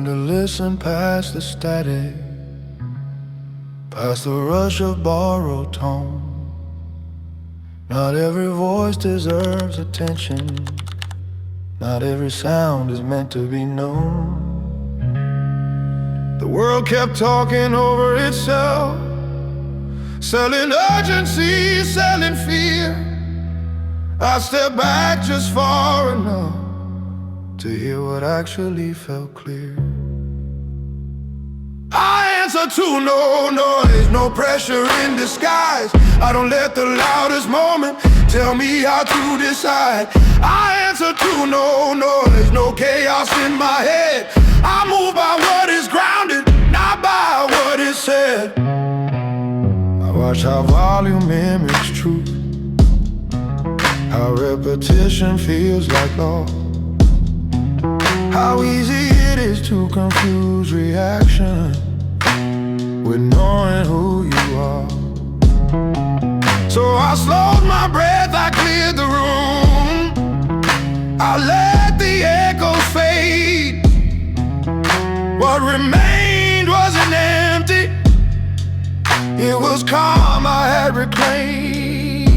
learned to listen past the static, past the rush of borrowed tone. Not every voice deserves attention. Not every sound is meant to be known. The world kept talking over itself, selling urgency, selling fear. I stepped back just far enough to hear what actually felt clear. I answer to no noise, no pressure in disguise. I don't let the loudest moment tell me how to decide. I answer to no noise, no chaos in my head. I move by what is grounded, not by what is said. I watch how volume mimics truth, how repetition feels like law, how easy it is to confuse reaction with knowing who you are. So I slowed my breath, I cleared the room, I let the echoes fade. What remained wasn't empty, it was calm I had reclaimed.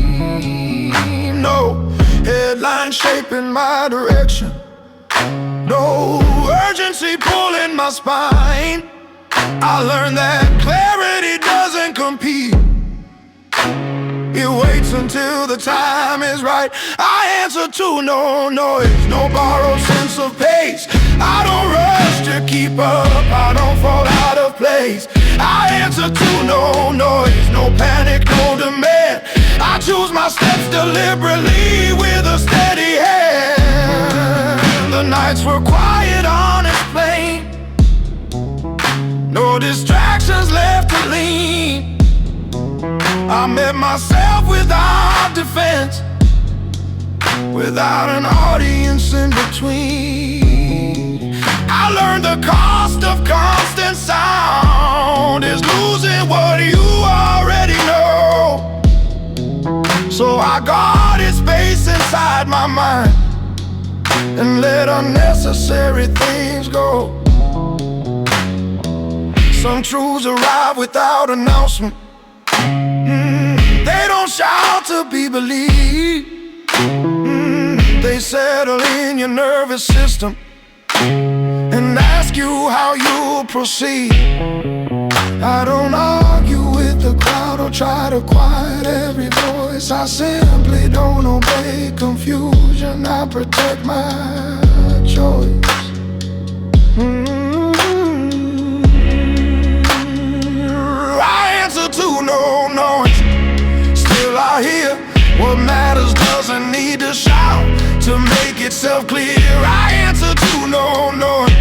No headline shaping my direction, no urgency pulling my spine. I learned that clarity doesn't compete, it waits until the time is right. I answer to no noise, no borrowed sense of pace. I don't rush to keep up, I don't fall out of place. I answer to no noise, no panic, no demand. I choose my steps deliberately with a steady hand. The nights were quiet on its plane, no distractions left to lean. I met myself without defense, without an audience in between. I learned the cost of constant sound is losing what you already know. So I guarded space inside my mind and let unnecessary things go. Some truths arrive without announcement, they don't shout to be believed, they settle in your nervous system and ask you how you'll proceed. I don't argue with the crowd or try to quiet every voice. I simply don't obey confusion, I protect my choice. I answer to no noise, still I hear what matters doesn't need to shout to make itself clear. I answer to no noise,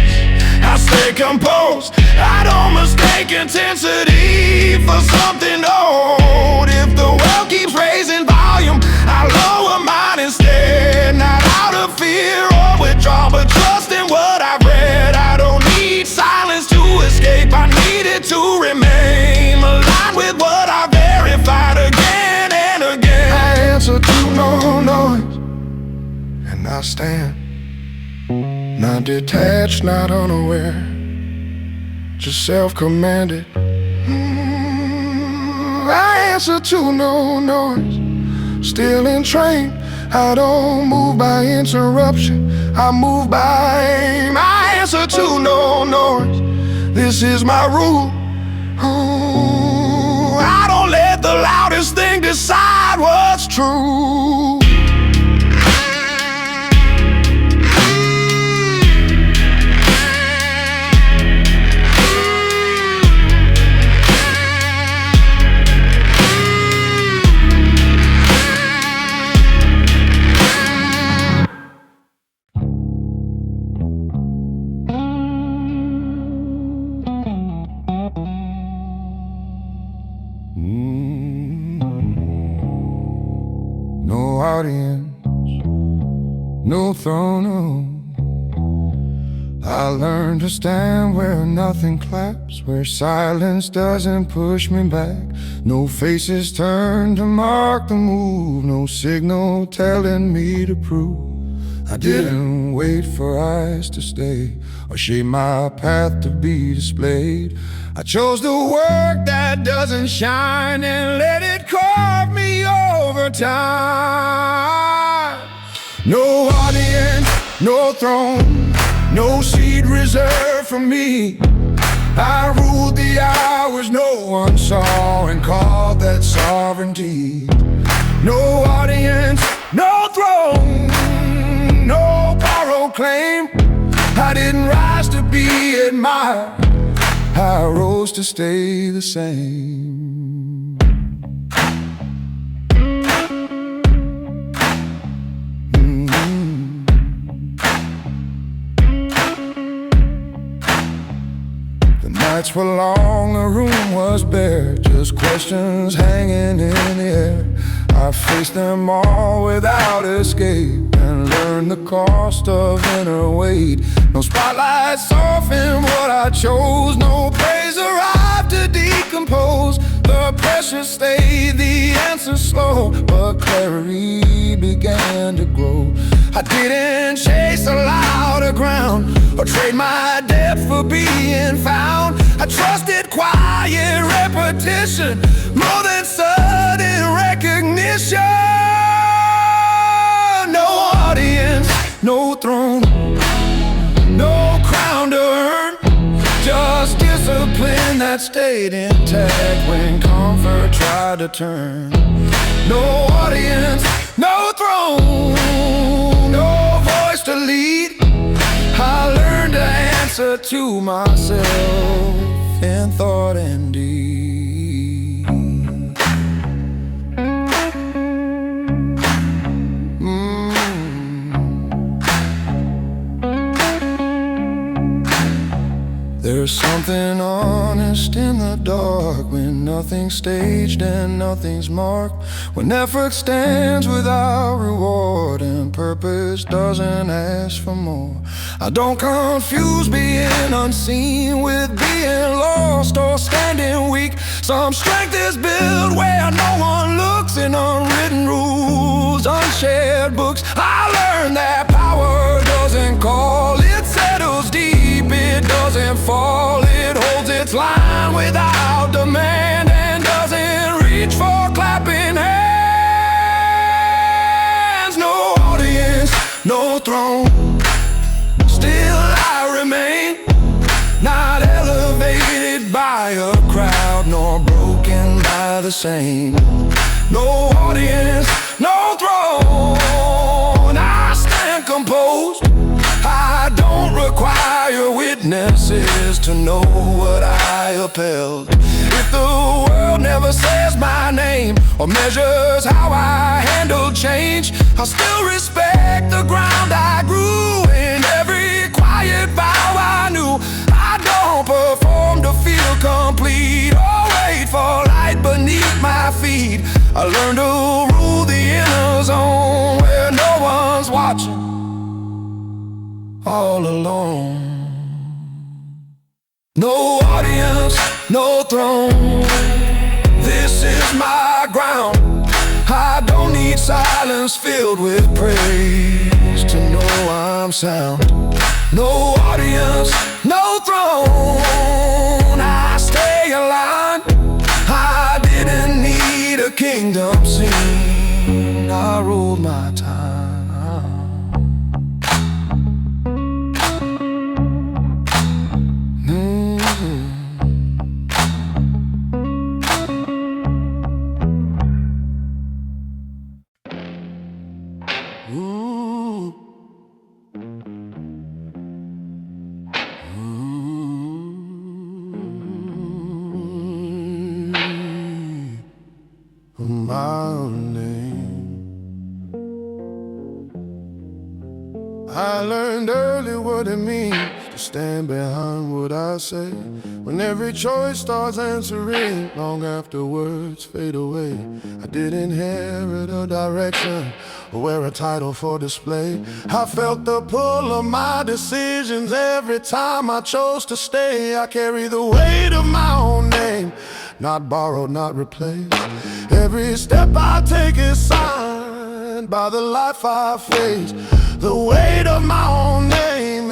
I stay composed, I don't mistake intensity for something old. If the world keeps raising volume, I lower mine instead. Not out of fear or withdrawal, but trust in what I've read. I don't need silence to escape, I need it to remain aligned with what I verified again and again. I answer to no noise, and I stand, not detached, not unaware, just self-commanded. I answer to no noise, still in train. I don't move by interruption, I move by aim. I answer to no noise, this is my rule. I don't let the loudest thing decide what's true. No audience, no throne room. I learned to stand where nothing claps, where silence doesn't push me back. No faces turn to mark the move, no signal telling me to prove I didn't wait for eyes to stay or shape my path to be displayed. I chose the work that doesn't shine and let it carve me over time. No audience, no throne, no seat reserved for me. I ruled the hours no one saw and called that sovereignty. No audience, no throne, no borrowed claim. I didn't rise to be admired, I rose to stay the same. The nights were long, the room was bare, just questions hanging in the air. I faced them all without escape and learned the cost of inner weight. No spotlight softened what I chose, no praise arrived to decompose. The pressure stayed, the answer slow, but clarity began to grow. I didn't chase a louder ground or trade my depth for being found. I trusted quiet repetition more than sudden recognition. No audience, no throne, no crown to earn, just discipline that stayed intact when comfort tried to turn. No audience, no throne, no voice to lead. I learned to answer to myself in thought and deed. There's something honest in the dark, when nothing's staged and nothing's marked, when effort stands without reward and purpose doesn't ask for more. I don't confuse being unseen with being lost or standing weak. Some strength is built where no one looks, in unwritten rules, unshared books. I learned that power doesn't call, it settles deep, it doesn't fall. It holds its line without demand and doesn't reach for clapping hands. No audience, no throne, still I remain, not elevated by a crowd nor broken by the same. No audience, no throne, I stand composed. I don't require witnesses to know what I upheld. If the world never says my name or measures how I handle change, I'll still respect the ground I grew in, every quiet vow I knew. I don't perform to feel complete or wait for light beneath my feet. I learned to rule the inner zone where no one's watching, all alone. No audience, no throne, this is my ground. I don't need silence filled with praise to know I'm sound. No audience, no throne, I stay aligned. I didn't need a kingdom scene, I ruled my time. My name, I learned early what it means to stand behind what I say, when every choice starts answering long after words fade away. I didn't inherit a direction or wear a title for display. I felt the pull of my decisions every time I chose to stay. I carry the weight of my own name, not borrowed, not replaced. Every step I take is signed by the life I face. The weight of my own name,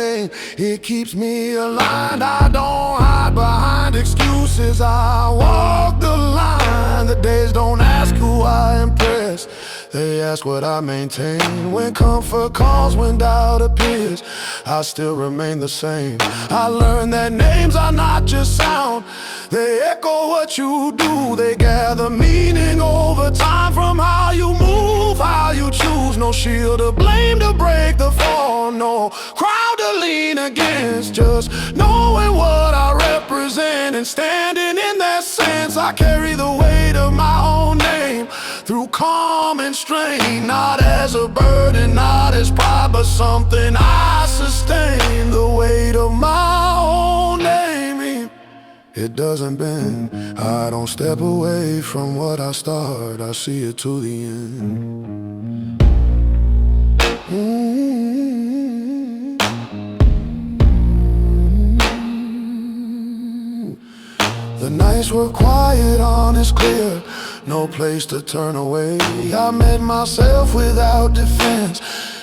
it keeps me aligned. I don't hide behind excuses, I walk the line. The days don't ask who I impress, they ask what I maintain. When comfort calls, when doubt appears, I still remain the same. I learned that names are not just sound, they echo what you do. They gather meaning over time from how you move, how you choose. No shield to blame to break the fall, no crowd to lean against. Just knowing what I represent and standing in that sense. I carry the weight of my own name through calm and strain, not as a burden, not as pride, but something I sustain. The weight of my own name, it doesn't bend. I don't step away from what I start, I see it to the end. The nights were quiet, honest, clear, no place to turn away. I met myself without defense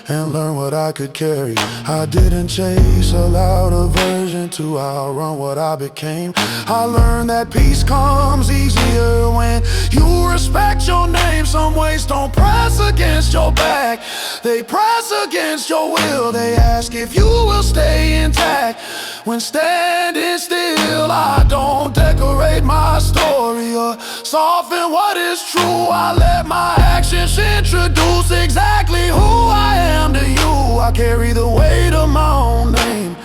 and learned what I could carry. I didn't chase a louder version to outrun what I became. I learned that peace comes easier when you respect your name. Some ways don't press against your back, they press against your will. They ask if you will stay intact when standing still. I don't decorate my story or soften what is true. I let my actions introduce exactly who I am to you. I carry the weight of my own name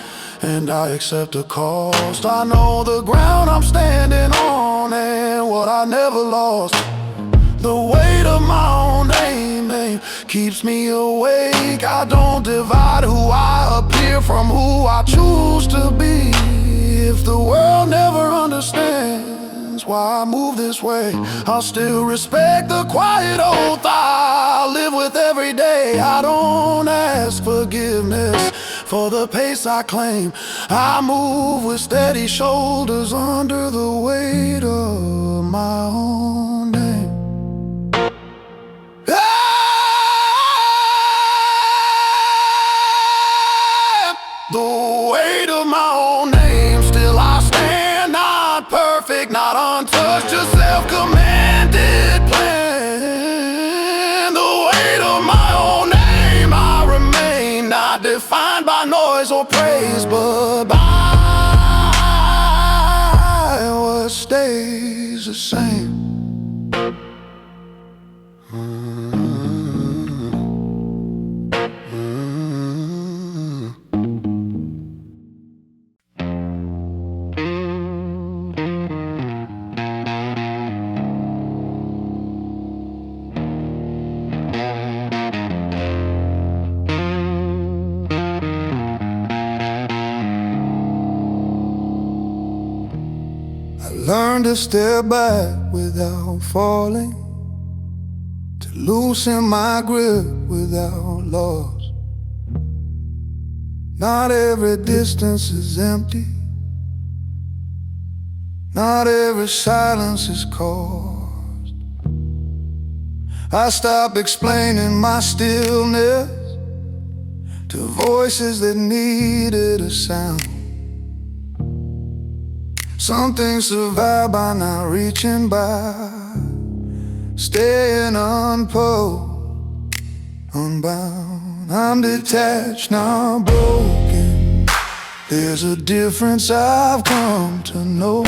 and I accept the cost. I know the ground I'm standing on and what I never lost. The weight of my own name keeps me awake. I don't divide who I appear from who I choose to be. If the world never understands why I move this way, I'll still respect the quiet oath I live with every day. I don't ask forgiveness for the pace I claim. I move with steady shoulders under the weight of my own name. The weight of my own name, still I stand, not perfect, not untouched, just self-commanded plan. The weight of my own name, I remain, not defined by noise or praise, but by what stays the same. Learn to step back without falling, to loosen my grip without loss. Not every distance is empty, not every silence is caused. I stop explaining my stillness to voices that needed a sound. Some things survive by not reaching by, staying unpulled, unbound. I'm detached, not broken. There's a difference I've come to know.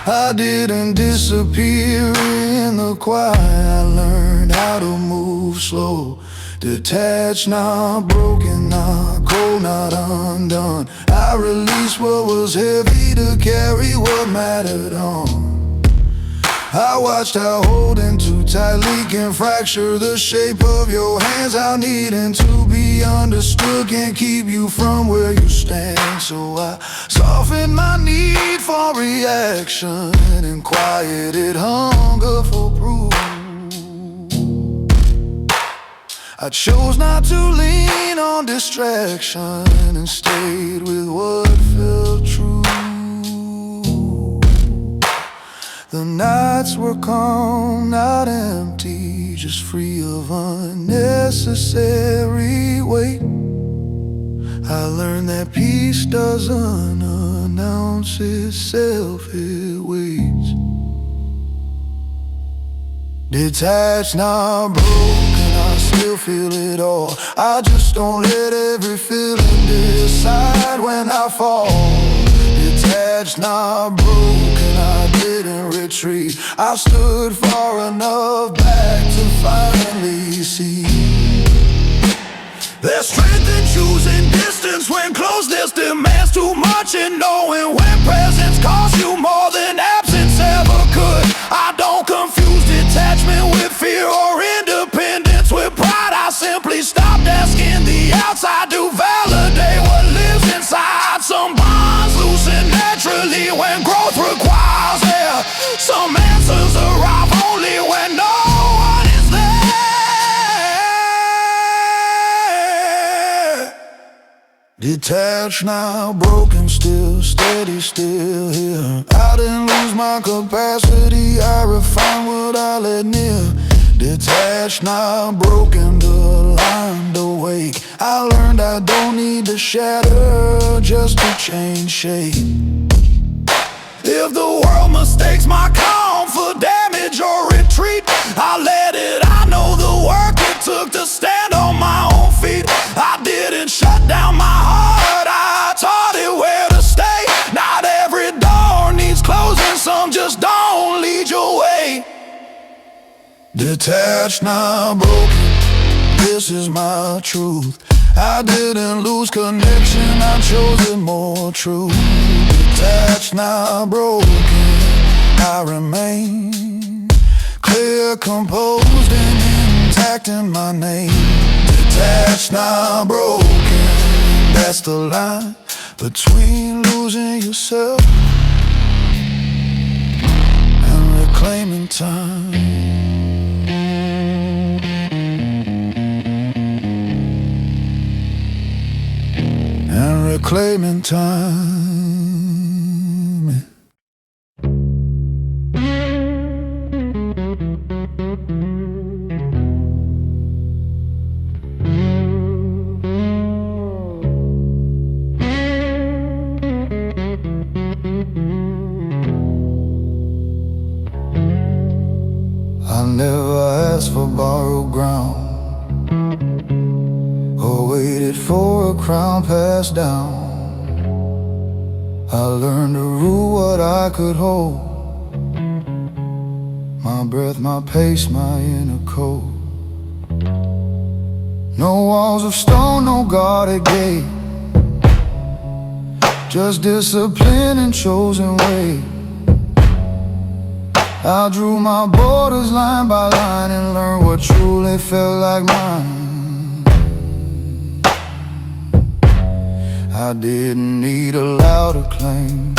I didn't disappear in the quiet, I learned how to move slow. Detached, not broken, not cold, not undone. I released what was heavy to carry what mattered on. I watched how holding too tightly can fracture the shape of your hands. How needing to be understood can keep you from where you stand. So I softened my need for reaction and quieted hunger for proof. I chose not to lean on distraction and stayed with what felt true. The night nights were calm, not empty, just free of unnecessary weight. I learned that peace doesn't announce itself, it waits. Detached, not broken, I still feel it all. I just don't let every feeling decide when I fall. Detached, not broken, I didn't retreat. I stood far enough back to finally see. There's strength in choosing distance when closeness demands too much, and knowing when presence costs you more than absence ever could. I don't confuse detachment with fear or independence with pride. I simply stopped asking the outside to validate what lives inside. Some bonds loosen naturally when growth requires air. Some answers arrive only when no one is there. Detached, now broken, still steady, still here. I didn't lose my capacity, I refined what I let near. Detached, now broken, aligned, awake. I learned I don't need to shatter just to change shape. If the world mistakes my calm for damage or retreat, I let it. I know the work it took to stand on my own feet. I didn't shut down my heart, I taught it where to stay. Not every door needs closing, some just don't lead your way. Detached, now broken, this is my truth. I didn't lose connection, I chose it more true. Detached, now broken, I remain clear, composed, and intact in my name. Detached, now broken, that's the line between losing yourself and reclaiming time. And reclaiming time. I never asked for borrowed ground or waited for a crown passed down. I learned to rule what I could hold. My breath, my pace, my inner code. No walls of stone, no guarded gate, just discipline and chosen way. I drew my borders line by line and learned what truly felt like mine. I didn't need a loud acclaim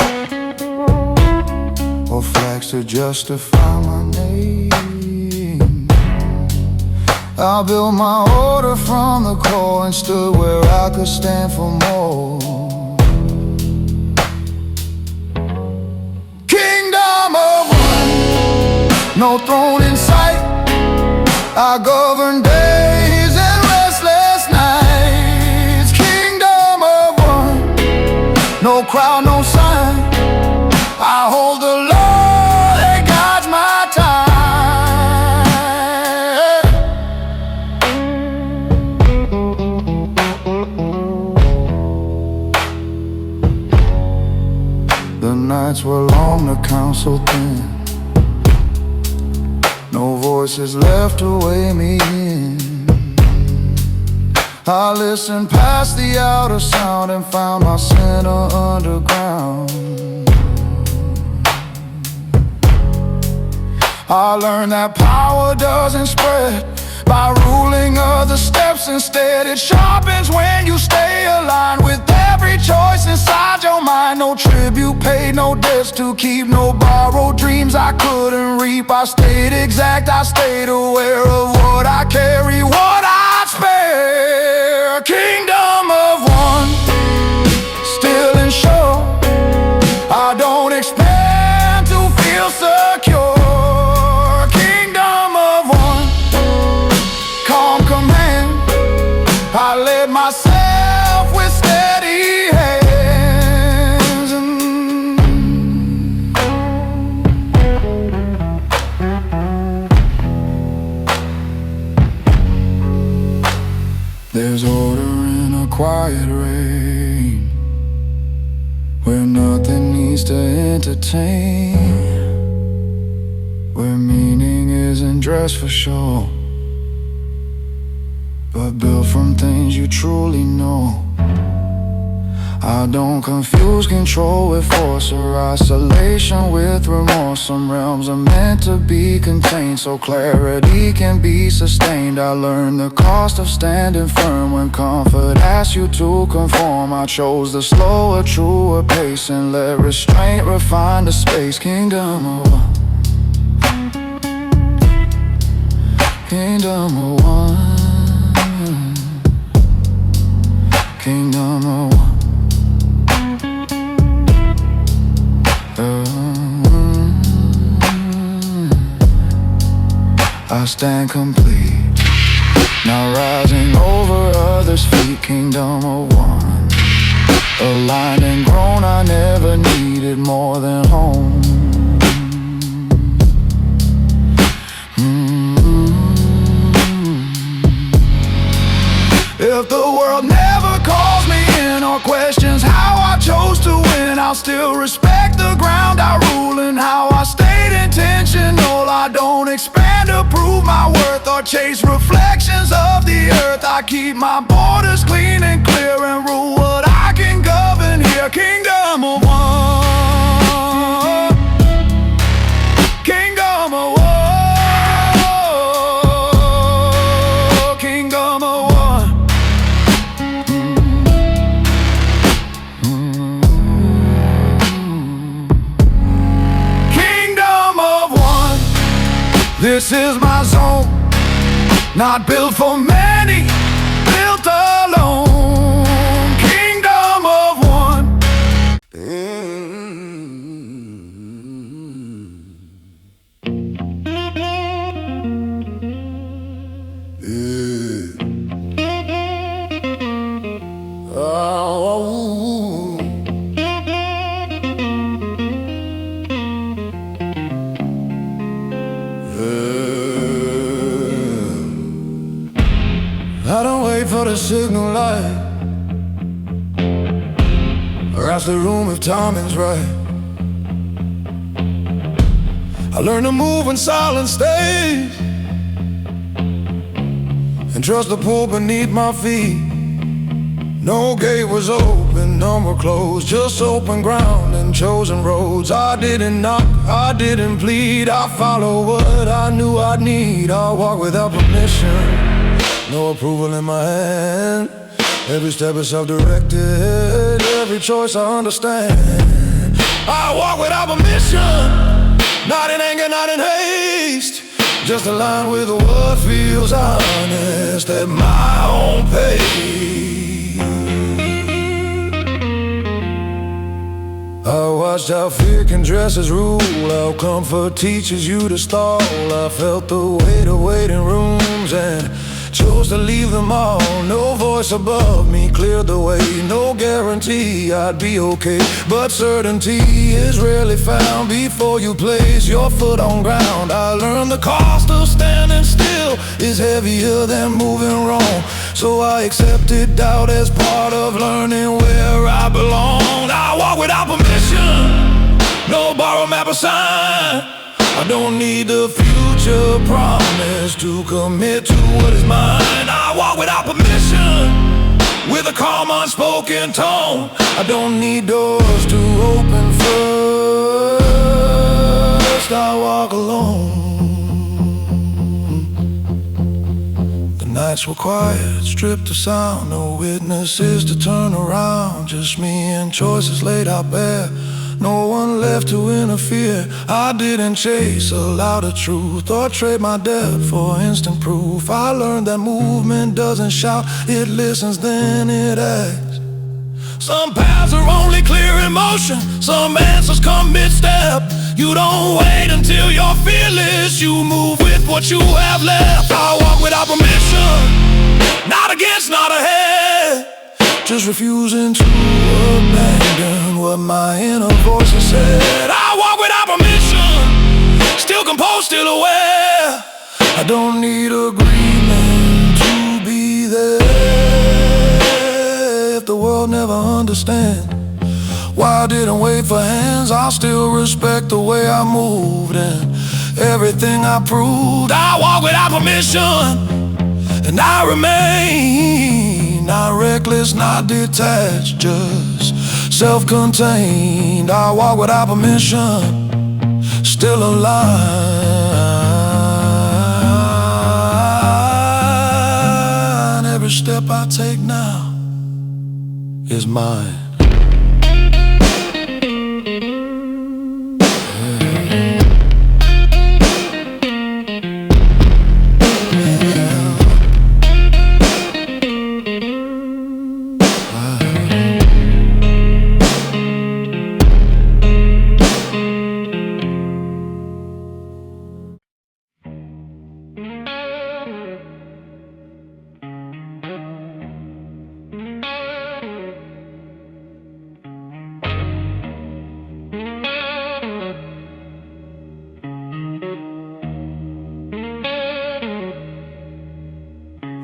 or flags to justify my name. I built my order from the core and stood where I could stand for more. Kingdom of one, no throne in sight. I govern days and restless nights. Kingdom of one, no crowd, no sign. I hold the law that guides my time. The nights were long, the count so thin. No voices left to weigh me in. I listened past the outer sound and found my center underground. I learned that power doesn't spread by ruling other steps. Instead, it sharpens when you stay aligned with every choice inside your mind. No tribute paid, no debts to keep, no borrowed dreams I couldn't reap. I stayed exact, I stayed aware of what I carry, what I spare. Kingdom of one, still and sure. I don't expect to feel secure. where nothing needs to entertain, where meaning isn't dressed for show, but built from things you truly know. I don't confuse control with force or isolation with remorse. Some realms are meant to be contained so clarity can be sustained. I learned the cost of standing firm when comfort asks you to conform. I chose the slower, truer pace and let restraint refine the space. Kingdom of one, kingdom of one, kingdom of one. I stand complete, now rising over others' feet. Kingdom of one, aligned and grown. I never needed more than home. If the world never calls me in or questions how I chose to win, I'll still respect the ground I rule and how I stayed intentional. I don't expand to prove my worth or chase reflections of the earth. I keep my borders clean and clear and rule what I can govern here. Kingdom of one, kingdom of one, kingdom of one. This is my zone, not built for many, built alone. Kingdom of one. I don't wait for the signal light or ask the room if timing's right. I learn to move when silence stays and trust the pull beneath my feet. No gate was open, none were closed, just open ground and chosen roads. I didn't knock, I didn't plead, I followed what I knew I'd need. I walk without permission, no approval in my hand. Every step is self-directed, every choice I understand. I walk without permission, not in anger, not in haste, just aligned with what feels honest at my own pace. I watched how fear can dress as rule, how comfort teaches you to stall. I felt the weight of waiting rooms and chose to leave them all. No voice above me cleared the way, no guarantee I'd be okay, but certainty is rarely found before you place your foot on ground. I learned the cost of standing still is heavier than moving wrong, so I accepted doubt as part of learning where I belong. I walk without permission, no borrowed map or sign. I don't need the future promise to commit to what is mine. I walk without permission, with a calm, unspoken tone. I don't need doors to open first. I walk alone. The nights were quiet, stripped of sound, no witnesses to turn around, just me and choices laid out bare. No one left to interfere. I didn't chase a louder truth or trade my depth for instant proof. I learned that movement doesn't shout, it listens, then it acts. Some paths are only clear in motion, some answers come mid-step. You don't wait until you're fearless, you move with what you have left. I walk without permission, not against, not ahead, just refusing to abandon what my inner voice has said. I walk without permission, still composed, still aware. I don't need agreement to be there. If the world never understands While I didn't wait for hands, I'll still respect the way I moved. And everything I proved, I walk without permission. And I remain not reckless, not detached, just self-contained. I walk without permission, still alive. Every step I take now is mine.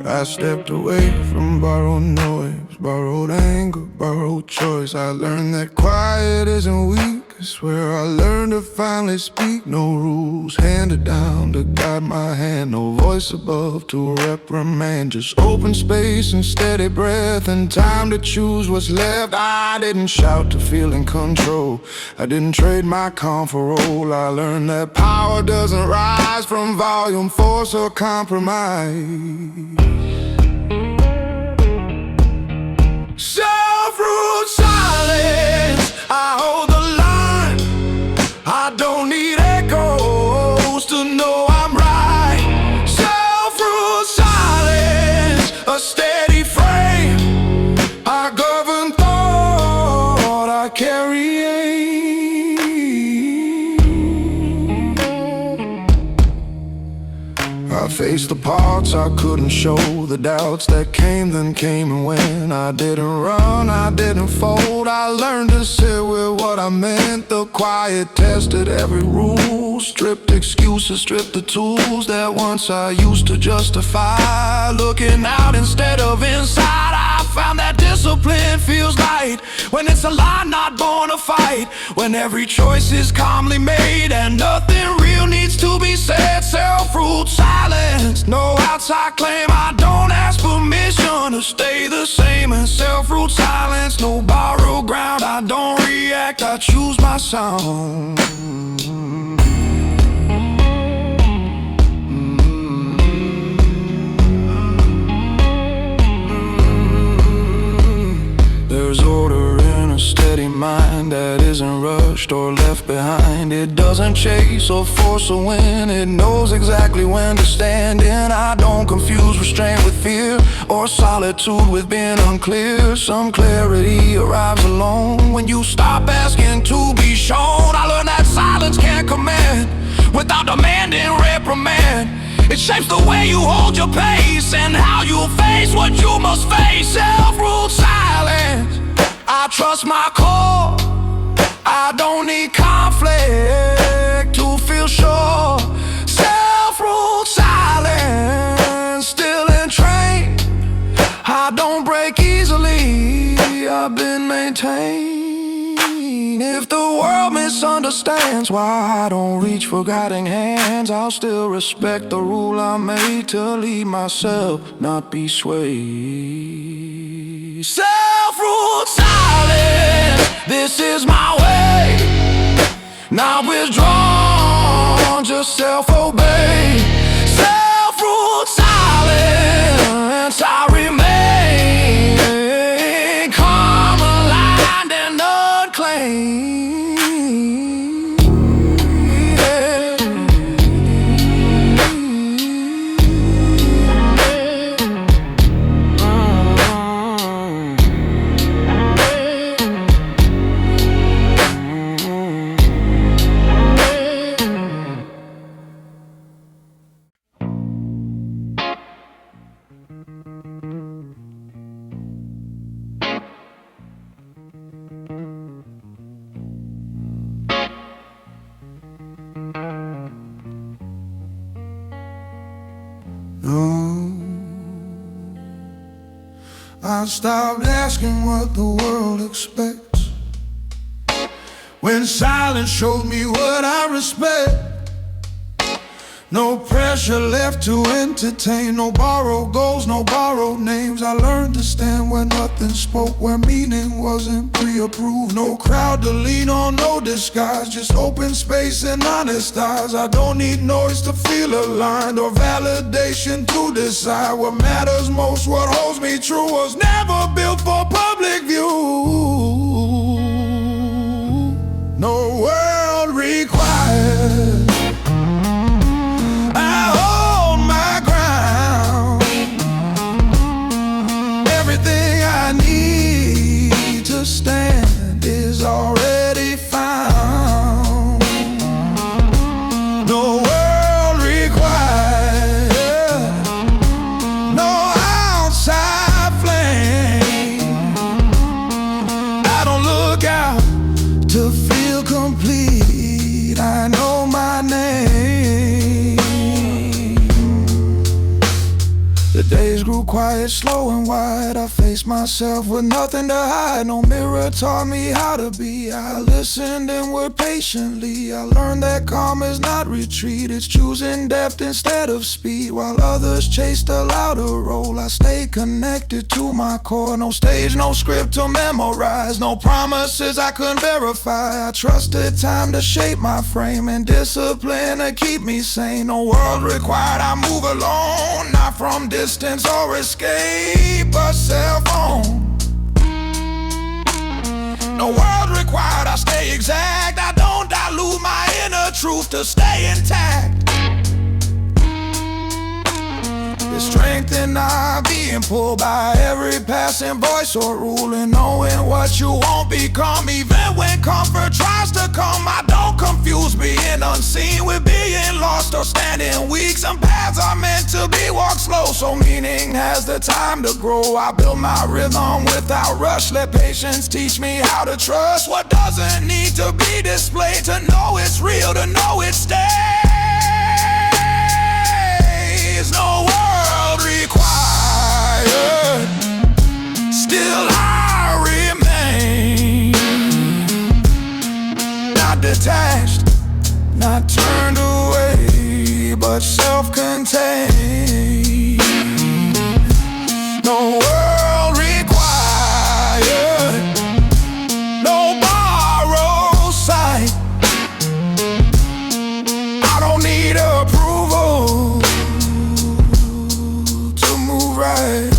I stepped away from borrowed noise, borrowed anger, borrowed choice. I learned that quiet isn't weak. I swear I learned to finally speak. No rules handed down to guide my hand, no voice above to reprimand. Just open space and steady breath and time to choose what's left. I didn't shout to feel in control, I didn't trade my calm for role. I learned that power doesn't rise from volume, force, or compromise. Self-ruled silence, I hold the line. I don't need echoes to know I'm right. Self-ruled silence, a steady frame. I govern thought, I carry aim. I faced the parts I couldn't show, the doubts that came then came and went. I didn't run, I didn't fold, I learned to sit with what I meant. The quiet tested every rule, stripped excuses, stripped the tools that once I used to justify. Looking out instead of inside, I found that discipline feels light when it's a lie, not born to fight. When every choice is calmly made and nothing real needs to be said. Self-ruled silence, no outside claim. I don't ask permission to stay the same. And self-ruled silence, no borrowed ground. I don't react, I choose my sound. There's order in a steady mind that isn't rushed or left behind. It doesn't chase or force a win, it knows exactly when to stand in. I don't confuse restraint with fear or solitude with being unclear. Some clarity arrives alone when you stop asking to be shown. I learned that silence can't command without demanding reprimand. It shapes the way you hold your pace and how you face what you must face. Self-ruled silence, I trust my core. I don't need conflict to feel sure. Self-ruled silence, still entrained. I don't break easily, I've been maintained. If the world misunderstands why I don't reach for guiding hands, I'll still respect the rule I made to lead myself, not be swayed. Self-ruled silence, this is my way. Not withdrawn, just self-obey. Self-ruled silence, I remain calm, aligned, and unclaimed. I stopped asking what the world expects. when silence showed me what I respect. No pressure left to entertain, no borrowed goals, no borrowed names. I learned to stand where nothing spoke, where meaning wasn't pre-approved. No crowd to lean on, no disguise, just open space and honest eyes. I don't need noise to feel aligned, or validation to decide what matters most. What holds me true was never built for public view. No world required. Stand is already found. No world required, no outside flame. I don't look out to feel complete. I know my name. The days grew quiet, slow and wide. I faced myself with nothing to hide. No mirror taught me how to be. I listened and worked patiently. I learned that calm is not retreat, it's choosing depth instead of speed. While others chased a louder role, I stayed connected to my core. No stage, no script to memorize, no promises I couldn't verify. I trusted time to shape my frame and discipline to keep me sane. No world required, I move alone, not from distance or escape, but self-owned. No world required, I stay exact. I don't dilute my inner truth to stay intact. There's strength in not being pulled by every passing voice or rule, and knowing what you won't become. Even when comfort tries to come, I don't confuse being unseen with being lost or standing weak. Some paths are meant to be walked slow, so meaning has the time to grow. I build my rhythm without rush. Let patience teach me how to trust what doesn't need to be displayed. To know it's real, to know it stays. No world required, still I remain. Not detached, not turned away, but self-contained. No world required, no borrowed sight. I don't need approval to move right.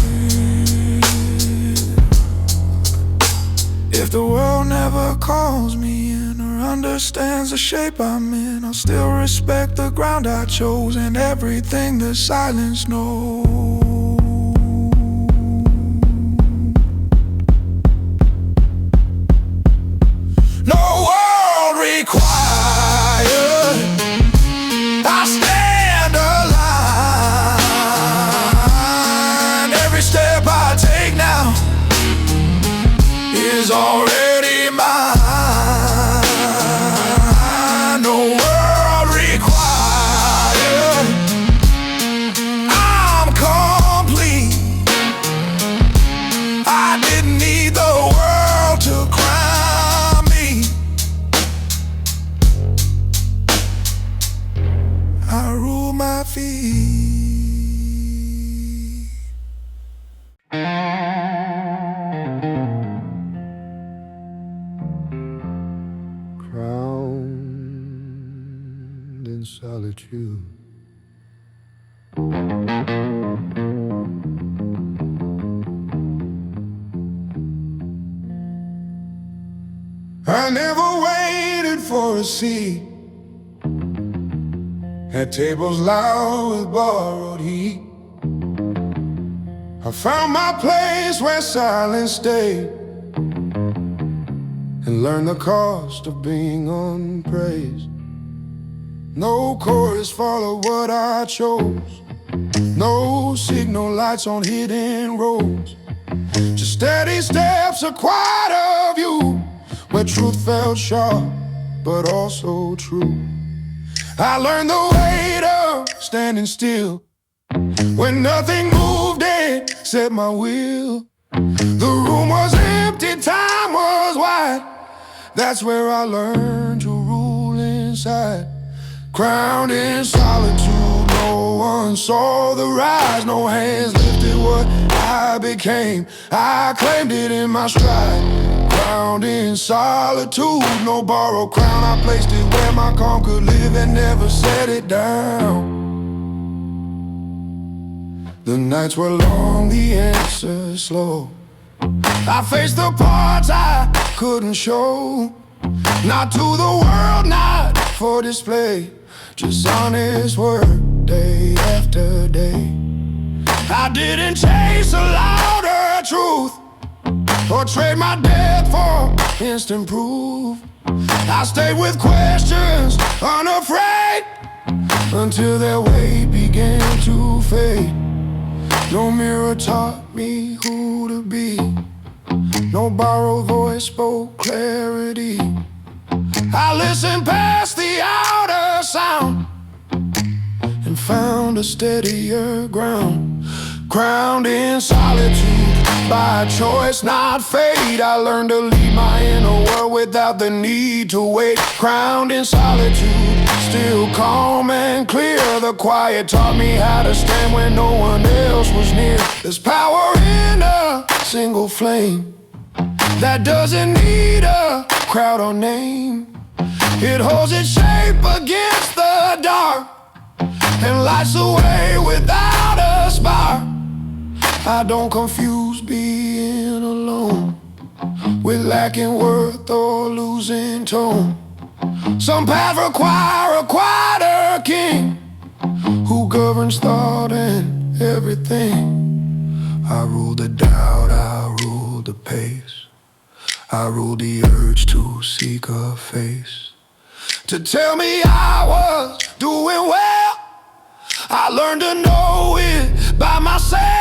If the world never calls me in or understands the shape I'm in, I'll still respect the ground I chose and everything the silence knows. No world required, I stand aligned. Every step I take now is already mine. No world required, I'm complete. I didn't need the world to crown me. I rule my feet. Crowned in solitude, I never waited for a seat at tables loud with borrowed heat. I found my place where silence stayed, and learned the cost of being unpraised. No chorus followed what I chose, no signal lights on hidden roads, just steady steps, a quieter view, where truth felt sharp but also true. I learned the weight of standing still when nothing moved, it set my will. The room was empty, time was wide. That's where I learned to rule inside. Crowned in solitude, no one saw the rise. No hands lifted what I became. I claimed it in my stride. Crowned in solitude, no borrowed crown. I placed it where my calm could live and never set it down. The nights were long, the answers slow. I faced the parts I couldn't show. Not to the world, not for display. Just honest work, day after day. I didn't chase a louder truth or trade my death for instant proof. I stayed with questions, unafraid, until their weight began to fade. No mirror taught me who to be. No borrowed voice spoke clarity. I listened past the outer sound and found a steadier ground. Crowned in solitude, by choice, not fate. I learned to lead my inner world without the need to wait. Crowned in solitude, still calm and clear. The quiet taught me how to stand when no one else was near. There's power in a single flame that doesn't need a crowd or name. It holds its shape against the dark and lights the way without a spark. I don't confuse being alone with lacking worth or losing tone. Some paths require a quieter king who governs thought and everything. I rule the doubt, I rule the pace. I rule the urge to seek a face to tell me I was doing well. I learned to know it by myself.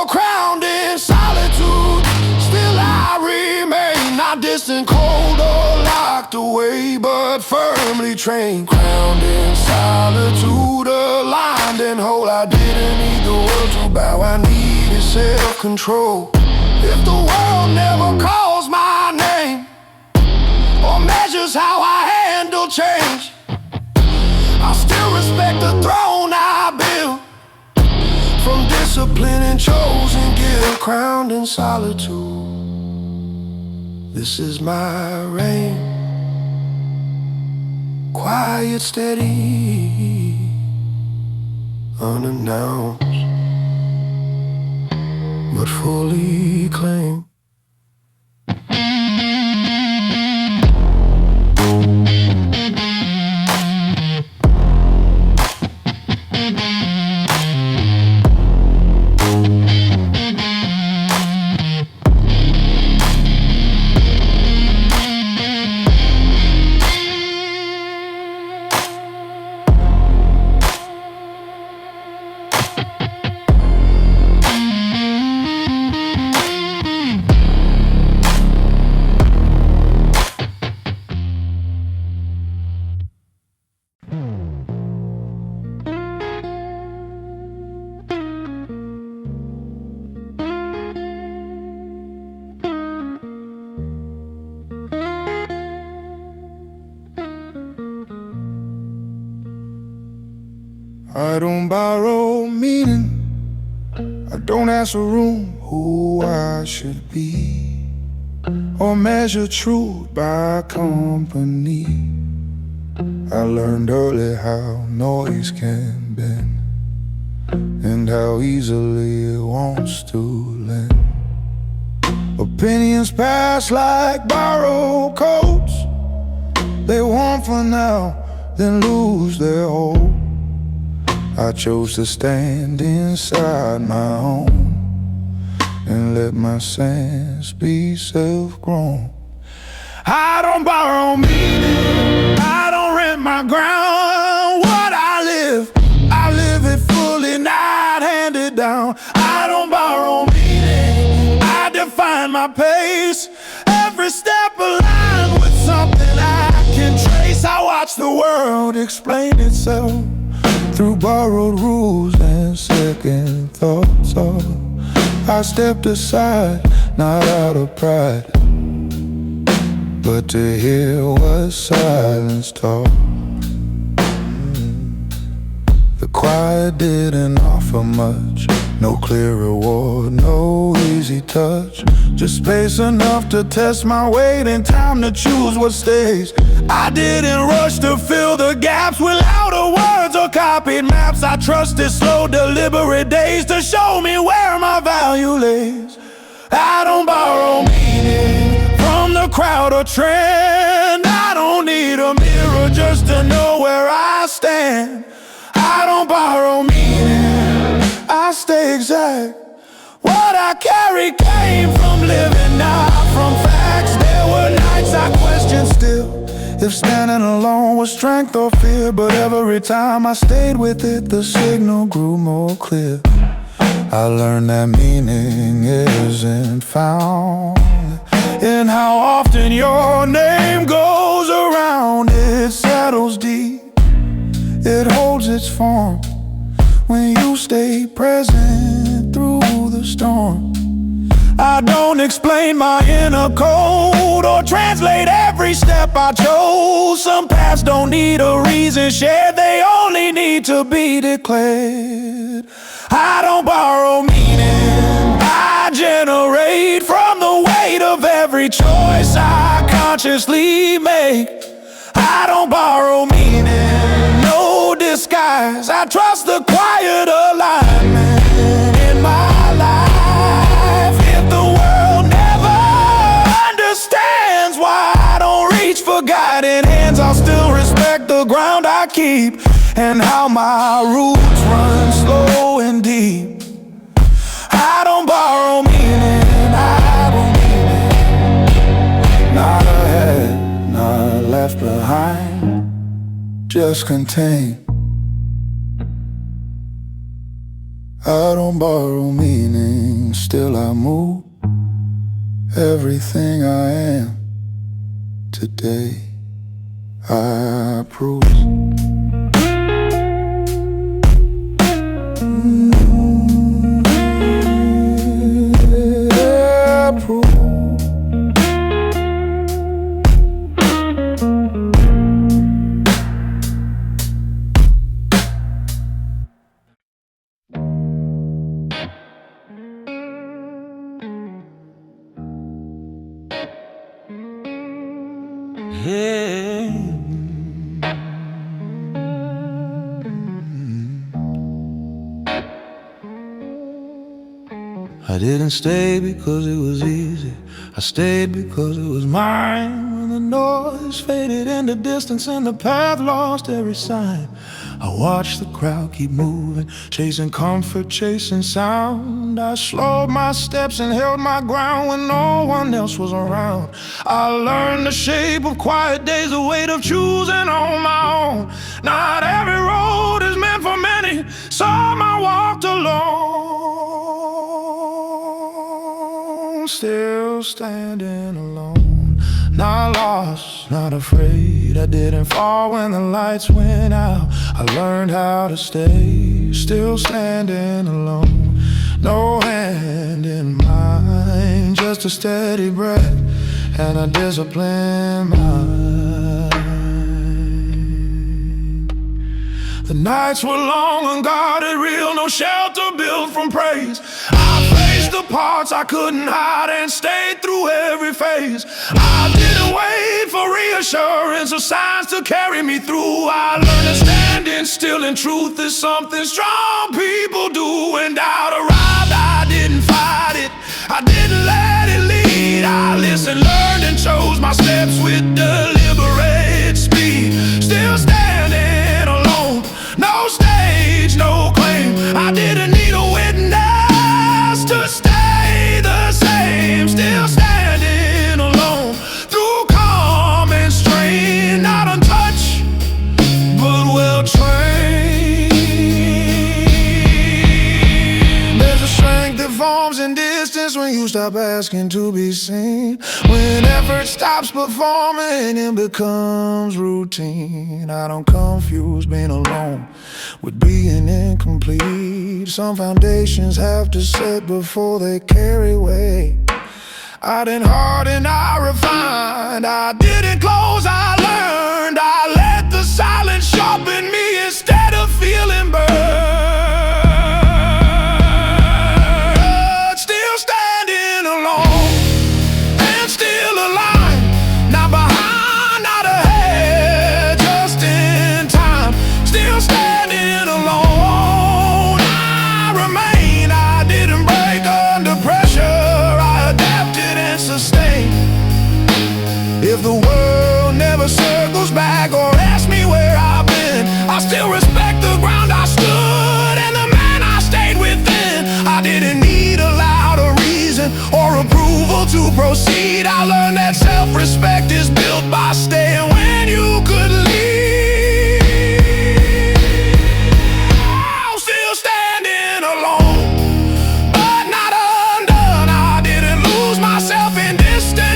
Crowned in solitude, still I remain. Not distant, cold, or locked away, but firmly trained. Crowned in solitude, aligned and whole. I didn't need the world to bow, I needed self-control. If the world never calls my name or measures how I handle change, I still respect the throne I built from discipline and chosen guilt. Crowned in solitude, this is my reign. Quiet, steady, unannounced, but fully claimed. I don't borrow meaning, I don't ask a room who I should be, or measure truth by company. I learned early how noise can bend, and how easily it wants to lend. Opinions pass like borrowed coats. They want for now, then lose their hold. I chose to stand inside my home and let my sense be self-grown. I don't borrow meaning, I don't rent my ground. What I live it fully, not handed down. I don't borrow meaning, I define my pace. Every step aligned with something I can trace. I watch the world explain itself through borrowed rules and second thoughts. I stepped aside, not out of pride, but to hear what silence taught. The quiet didn't offer much, no clear reward, no easy touch. Just space enough to test my weight and time to choose what stays. I didn't rush to fill the gaps with louder words or copied maps. I trusted slow, deliberate days to show me where my value lays. I don't borrow meaning from the crowd or trend. I don't need a mirror just to know where I stand. I don't borrow meaning, I stay exact. What I carry came from living, not from facts. There were nights I questioned still if standing alone was strength or fear. But every time I stayed with it, the signal grew more clear. I learned that meaning isn't found in how often your name goes around. It settles deep, it holds its form when you stay present through the storm. I don't explain my inner code or translate every step I chose. Some paths don't need a reason shared, they only need to be declared. I don't borrow meaning, I generate from the weight of every choice I consciously make. I don't borrow meaning, no disguise. I trust the quiet alignment in my life. If the world never understands why I don't reach for guiding hands, I'll still respect the ground I keep and how my roots run slow and deep. I don't borrow meaning, I don't need it. Not ahead, not left behind, just contained. I don't borrow meaning, still I move. Everything I am today, I prove. I didn't stay because it was easy, I stayed because it was mine. When the noise faded into distance and the path lost every sign, I watched the crowd keep moving, chasing comfort, chasing sound. I slowed my steps and held my ground when no one else was around. I learned the shape of quiet days, the weight of choosing on my own. Not every road is meant for many, some I walked alone. Still standing alone, not lost, not afraid. I didn't fall when the lights went out. I learned how to stay, still standing alone. No hand in mine, just a steady breath and a disciplined mind. The nights were long, unguarded, real, no shelter built from praise. I faced the parts I couldn't hide and stayed through every phase. I didn't wait for reassurance or signs to carry me through. I learned that standing still in truth is something strong people do. When doubt arrived, I didn't fight it, I didn't let it lead. I listened, learned, and chose my steps with deliberate speed. Still standing alone, no stage, no claim. I didn't need a witness to stay the same. Still standing alone through calm and strain. Not untouched, but well trained. There's a strength that forms in distance when you stop asking to be seen. When effort stops performing, it becomes routine. I don't confuse being alone with being incomplete. Some foundations have to set before they carry weight. I didn't harden, I refined. I didn't close, I learned. I let the silence sharpen me instead of feeling burned. Still standing alone and still aligned. Not behind, not ahead, just in time. Still standing alone. I remain, I didn't break under pressure. If the world never circles back or asks me where I've been, I still respect the ground I stood and the man I stayed within. I didn't need a louder reason or approval to proceed. I learned that self-respect is built by staying when you could leave. I'm still standing alone, but not undone. I didn't lose myself in distance.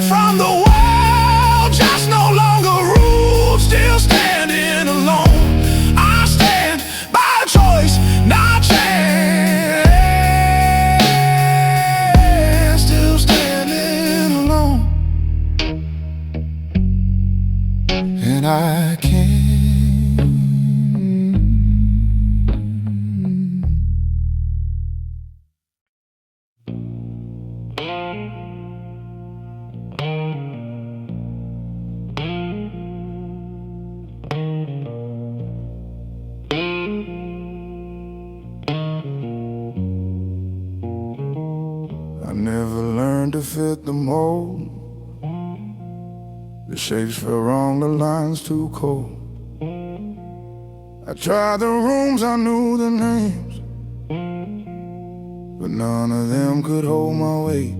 From the world, just no longer ruled. Still standing alone. I stand by choice, not chance. Still standing alone, and I can't. I never learned to fit the mold. The shapes fell wrong, the lines too cold. I tried the rooms, I knew the names, but none of them could hold my weight.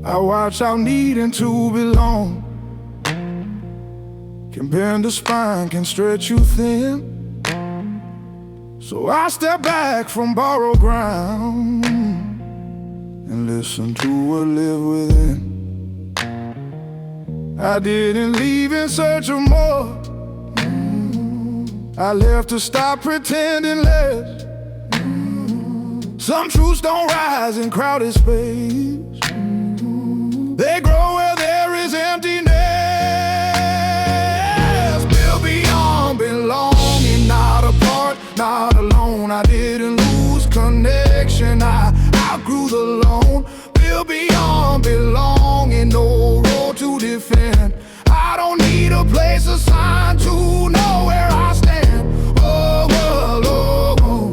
I watched out needing to belong. Can bend the spine, can stretch you thin. So I step back from borrowed ground and listen to what lived within. I didn't leave in search of more. I left to stop pretending less. Some truths don't rise in crowded space. They grow where there is emptiness. Built beyond belonging, not apart, not alone. I didn't lose connection, I outgrew the lone. Built beyond belonging, no road to defend. I don't need a place assigned to know where I stand. Oh, oh, oh, oh.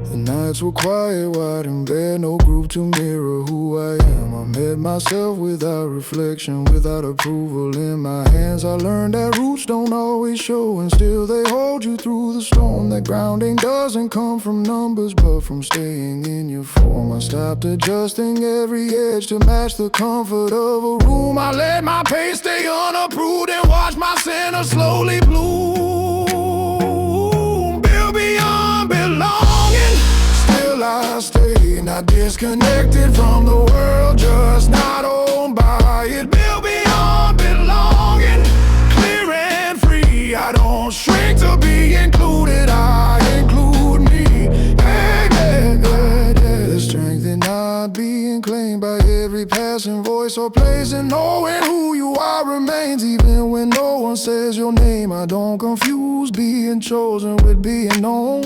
The nights were quiet, wide in bed, no group to mirror who I am. I met myself without reflection, without approval in my hands. I learned that roots don't always show, and still they hold you through the storm. That grounding doesn't come from numbers, but from staying in your form. I stopped adjusting every edge to match the comfort of a room. I let my pace stay unapproved and watch my center slowly bloom. Built beyond belonging, still I stay, not disconnected from the world, just not owned by it. Built beyond belonging, clear and free. I don't shrink to be included, I include me. Yeah, yeah, yeah, yeah. The strength in not being claimed by every passing voice or place, and knowing who you are remains even when no one says your name. I don't confuse being chosen with being known.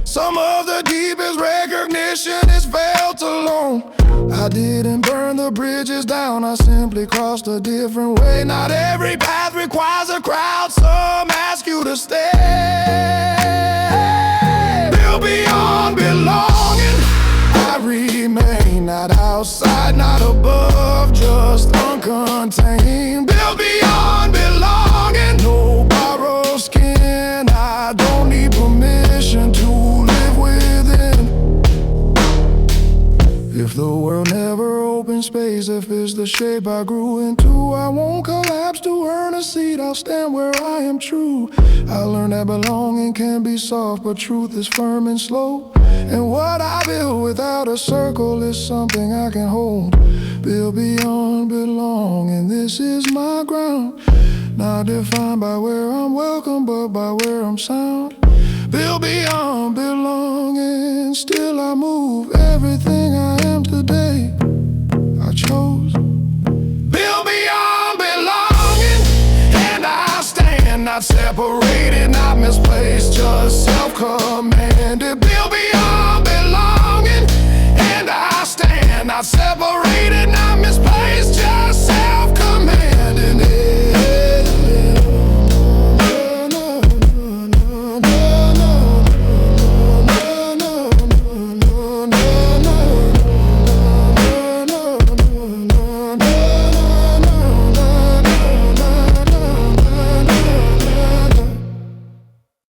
Some of the deepest recognition is felt alone. I didn't burn the bridges down, I simply crossed a different way. Not every path requires a crowd, some ask you to stay. Built beyond belonging, I remain, not outside, not above, just uncontained. Built beyond belonging, no borrowed skin. I don't need permission to live within. If the world never opened in space if it's the shape I grew into. I won't collapse to earn a seat, I'll stand where I am true. I learned that belonging can be soft, but truth is firm and slow. And what I build without a circle is something I can hold. Build beyond belonging, this is my ground. Not defined by where I'm welcome, but by where I'm sound. Build beyond belonging, still I move. Everything I am today, I chose. Build beyond belonging, and I stand, not separated, not misplaced, just self-commanded. Build beyond belonging, and I stand, not separated,